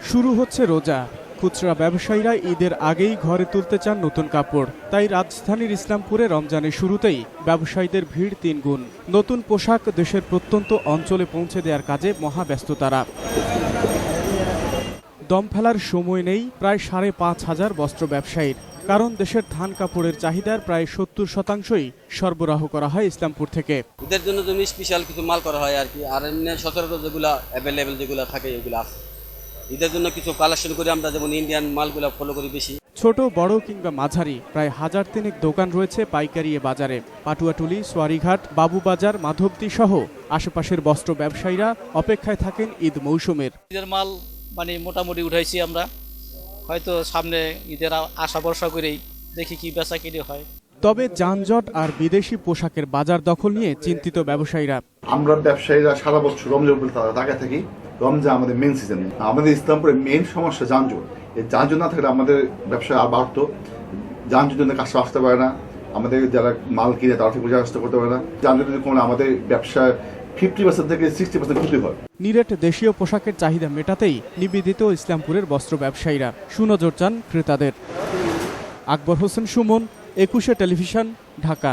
শুরু হচ্ছে রোজা। খুচরা ব্যবসায়ীরা ঈদের আগেই ঘরে তুলতে চান নতুন কাপড়। তাই রাজধানীর ইসলামপুরে রমজানের শুরুতেই ব্যবসায়ীদের ভিড় ৩ গুণ। নতুন পোশাক দেশের প্রত্যন্ত অঞ্চলে পৌঁছে দেওয়ার কাজে মহাব্যস্ত তারা। দম ফেলার সময় নেই প্রায় ৫,৫০০ বস্ত্র ব্যবসায়ীর, কারণ দেশের ধান কাপড়ের চাহিদার প্রায় ৭০% সরবরাহ করা হয় ইসলামপুর থেকে। ঈদের জন্য তুমি স্পেশাল কিছু মাল করা হয় আর কি, আর এমনি সচরাচর যেগুলো অ্যাভেলেবেল যেগুলো থাকে এগুলো আছে। ঈদের জন্য কিছু কালেকশন করে আমরা যেমন ইন্ডিয়ান মালগুলো ফলো করি বেশি। ছোট বড় কিংবা মাঝারি প্রায় ১,০০০ দোকান রয়েছে পাইকারি এ বাজারে। পাটুয়াটুলি, সোয়ারিঘাট, বাবুবাজার, মাধবদী সহ আশেপাশের বস্ত্র ব্যবসায়ীরা অপেক্ষায় থাকেন ঈদ মৌসুমের। ঈদের মাল মোটামুটি উঠাইছি আমরা, হয়তো সামনে ঈদের আশা ভরসা করেই দেখি কি বেচা কিনে হয়। তবে যানজট আর বিদেশি পোশাকের বাজার দখল নিয়ে চিন্তিত ব্যবসায়ীরা। আমরা ব্যবসায়ীরা সারা বছর রমজান তাকায় থাকি। রমজান আমাদের মেন সিজন। আমাদের ইসলামপুরের মেন সমস্যা যানজট। এই যানজট না থাকলে আমাদের ব্যবসা আর বাড়তো। যানজট জন্য কাস্টমার আসতে পারে না, আমাদের যারা মাল কিনে তারা ঠিক বুঝে আসতে করতে পারে না। যানজট যদি কমলে আমাদের ব্যবসায় 50% থেকে 60% ক্ষতি হয়। নিরেট দেশীয় পোশাকের চাহিদা মেটাতেই নিবেদিত ইসলামপুরের বস্ত্র ব্যবসায়ীরা সুনজর চান ক্রেতাদের। আকবর হোসেন সুমন, ২১ টেলিভিশন, ঢাকা।